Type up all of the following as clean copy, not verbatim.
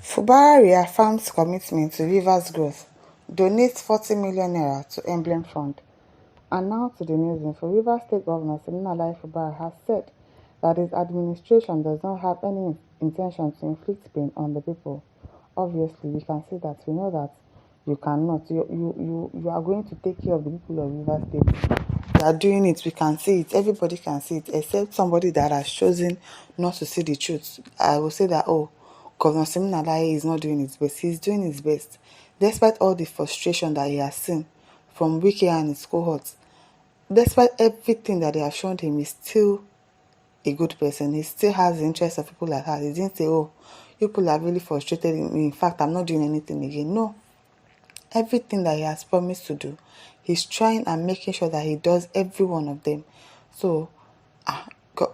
Fubara reaffirms commitment to Rivers growth, donates 40 million naira to Emblem Fund. And now to the news info. Rivers State Governor Siminalayi Fubara has said that his administration does not have any intention to inflict pain on the people. Obviously, we can see that. We know that you cannot. You are going to take care of the people of Rivers State. You are doing it. We can see it. Everybody can see it, except somebody that has chosen not to see the truth. I will say that, Governor Siminalayi is not doing his best. He's doing his best. Despite all the frustration that he has seen from Wike and his cohorts, despite everything that they have shown him, he's still a good person. He still has the interest of people like that. He didn't say, you people are really frustrated me. In fact, I'm not doing anything again. No. Everything that he has promised to do, he's trying and making sure that he does every one of them. So,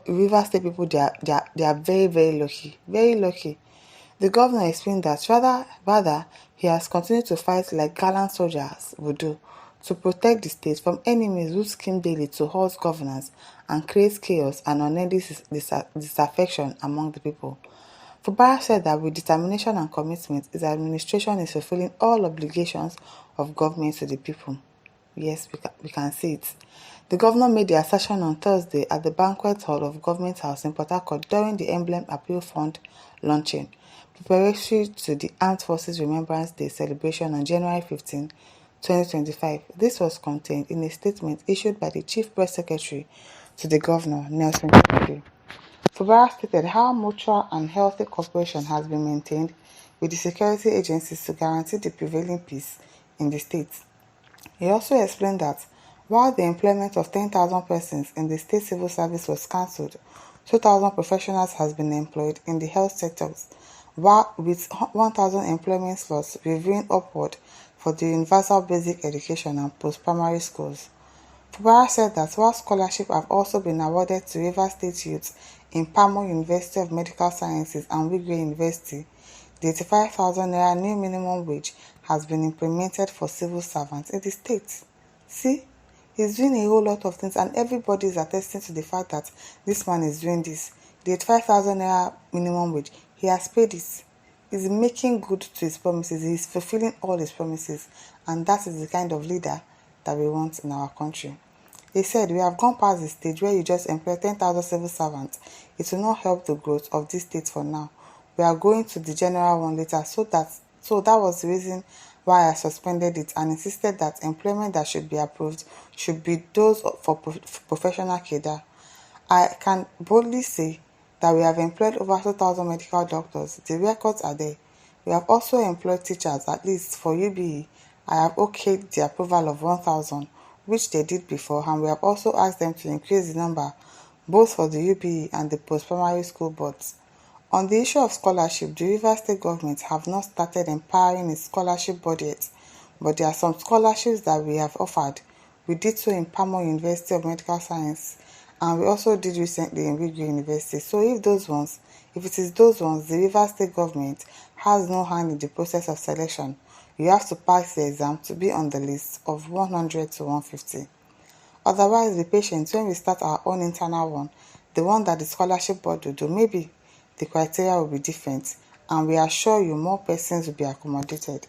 River State people, they are very, very lucky. Very lucky. The governor explained that rather he has continued to fight like gallant soldiers would do to protect the state from enemies who scheme daily to halt governance and create chaos and unending disaffection among the people. Fubara said that with determination and commitment, his administration is fulfilling all obligations of government to the people. Yes, we can see it. The governor made the assertion on Thursday at the banquet hall of Government House in Port Harcourt during the Emblem Appeal Fund launching, preparatory to the Armed Forces Remembrance Day celebration on January 15, 2025. This was contained in a statement issued by the Chief Press Secretary to the Governor, Nelson Chikode. Fubara stated how mutual and healthy cooperation has been maintained with the security agencies to guarantee the prevailing peace in the state. He also explained that while the employment of 10,000 persons in the state civil service was cancelled, 2,000 professionals has been employed in the health sectors, while with 1,000 employment slots reviewing upward for the universal basic education and post-primary schools. Fubara said that while scholarships have also been awarded to Rivers State youths in Pamo University of Medical Sciences and Wigwe University, the 85,000 naira new minimum wage has been implemented for civil servants in the state. See, he's doing a whole lot of things and everybody is attesting to the fact that this man is doing this. The 85,000 naira minimum wage, he has paid it. He's making good to his promises. He's fulfilling all his promises, and that is the kind of leader that we want in our country. He said, we have gone past the stage where you just employ 10,000 civil servants. It will not help the growth of this state for now. We are going to the general one later, so that was the reason why I suspended it and insisted that employment that should be approved should be those for professional cadre. I can boldly say that we have employed over 2,000 medical doctors. The records are there. We have also employed teachers, at least for UBE. I have okayed the approval of 1,000, which they did before, and we have also asked them to increase the number, both for the UBE and the post-primary school boards. On the issue of scholarship, the Rivers State government have not started empowering its scholarship budget, but there are some scholarships that we have offered. We did so in Pamo University of Medical Science, and we also did recently in Wigwe University. So if it is those ones, the Rivers State government has no hand in the process of selection. You have to pass the exam to be on the list of 100 to 150. Otherwise, be patient when we start our own internal one, the one that the scholarship board will do. Maybe the criteria will be different, and we assure you more persons will be accommodated.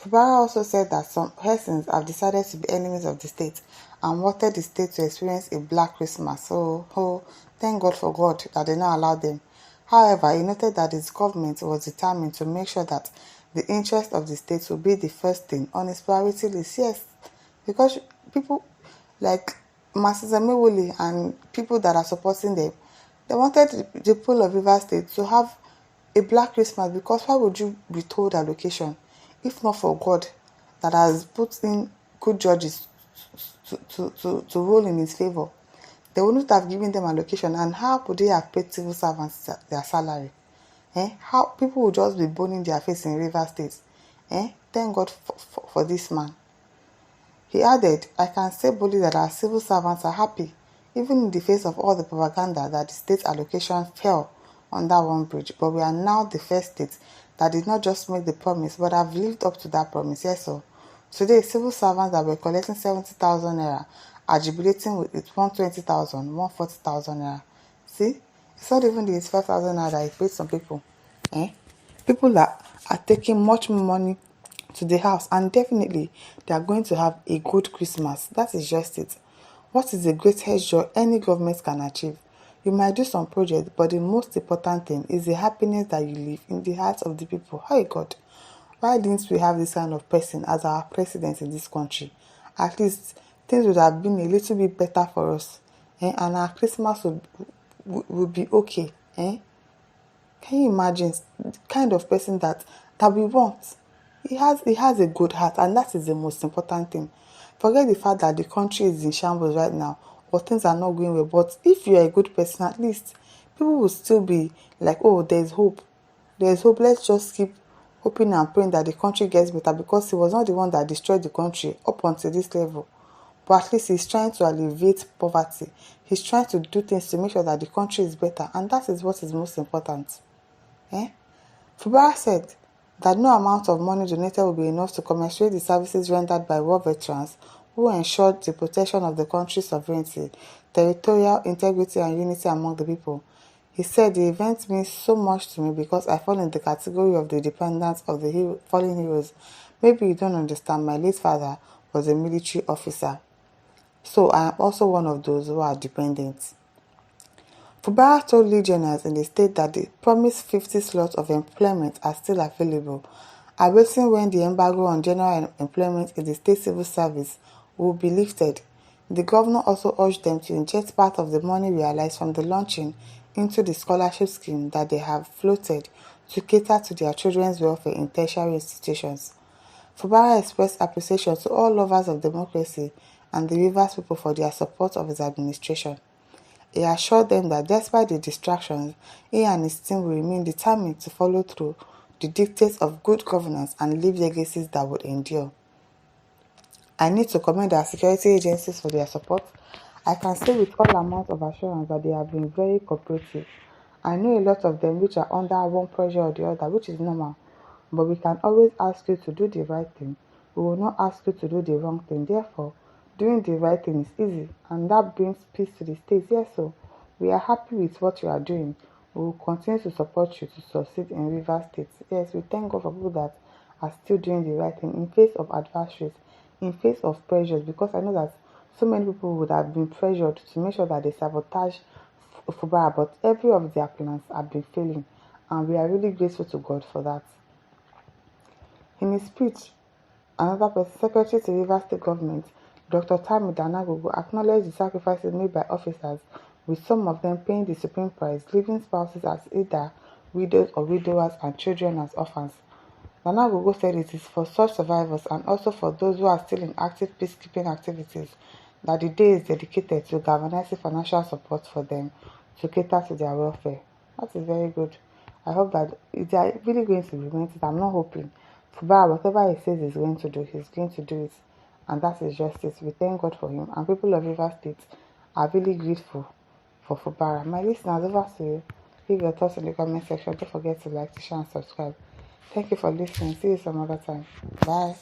Fubara also said that some persons have decided to be enemies of the state and wanted the state to experience a Black Christmas. So, thank God for God that they not allowed them. However, he noted that his government was determined to make sure that the interest of the state will be the first thing on his priority list. Yes, because people like Masisa Mewuli and people that are supporting them, they wanted the people of Rivers State to have a Black Christmas, because why would you be told allocation if not for God that has put in good judges to rule in his favor? They wouldn't have given them allocation, and how would they have paid civil servants their salary? How people would just be burning their face in Rivers State? Thank God for this man. He added, I can say boldly that our civil servants are happy, even in the face of all the propaganda that the state allocation fell under one bridge. But we are now the first state that did not just make the promise, but have lived up to that promise. Yes, so today, civil servants that were collecting 70,000 naira are jubilating with 120,000, 140,000 naira. See, it's not even the 85,000 naira that he paid some people. People are taking much more money to the house, and definitely they are going to have a good Christmas. That is just it. What is the greatest joy any government can achieve? You might do some projects, but the most important thing is the happiness that you live in the hearts of the people. Hi God, why didn't we have this kind of person as our president in this country? At least things would have been a little bit better for us, and our Christmas would be okay. Can you imagine the kind of person that we want? He has a good heart, and that is the most important thing. Forget the fact that the country is in shambles right now, or things are not going well. But if you are a good person, at least people will still be like, oh, there's hope. There's hope. Let's just keep hoping and praying that the country gets better, because he was not the one that destroyed the country up until this level. But at least he's trying to alleviate poverty. He's trying to do things to make sure that the country is better, and that is what is most important. Eh? Fubara'S said that no amount of money donated will be enough to commensurate the services rendered by war veterans who ensured the protection of the country's sovereignty, territorial integrity, and unity among the people. He said the event means so much to me because I fall in the category of the dependents of the fallen heroes. Maybe you don't understand, my late father was a military officer, so I am also one of those who are dependents. Fubara'S told Legionnaires in the state that the promised 50 slots of employment are still available, awaiting when the embargo on general employment in the state civil service will be lifted. The governor also urged them to inject part of the money realized from the launching into the scholarship scheme that they have floated to cater to their children's welfare in tertiary institutions. Fubara'S expressed appreciation to all lovers of democracy and the Rivers people for their support of his administration. He assured them that despite the distractions, he and his team will remain determined to follow through the dictates of good governance and leave legacies that would endure. I need to commend our security agencies for their support. I can say with all amount of assurance that they have been very cooperative. I know a lot of them which are under one pressure or the other, which is normal, but we can always ask you to do the right thing. We will not ask you to do the wrong thing. Therefore, doing the right thing is easy, and that brings peace to the state. Yes, so we are happy with what you are doing. We will continue to support you to succeed in Rivers State. Yes, we thank God for people that are still doing the right thing in face of adversaries, in face of pressures, because I know that so many people would have been pressured to make sure that they sabotage Fubara'S, but every of their plans have been failing, and we are really grateful to God for that. In his speech, another person, Secretary to Rivers State Government, Dr. Tami Danagogo, acknowledged the sacrifices made by officers, with some of them paying the supreme price, leaving spouses as either widows or widowers and children as orphans. Danagogo said it is for such survivors and also for those who are still in active peacekeeping activities that the day is dedicated to galvanizing financial support for them to cater to their welfare. That is very good. I hope that they are really going to implement it. I'm not hoping. Fubara'S, whatever he says he's going to do, he's going to do it. And that is justice. We thank God for him. And people of Rivers State are really grateful for Fubara'S. My listeners, over to you. Leave your thoughts in the comment section. Don't forget to like, to share, and subscribe. Thank you for listening. See you some other time. Bye.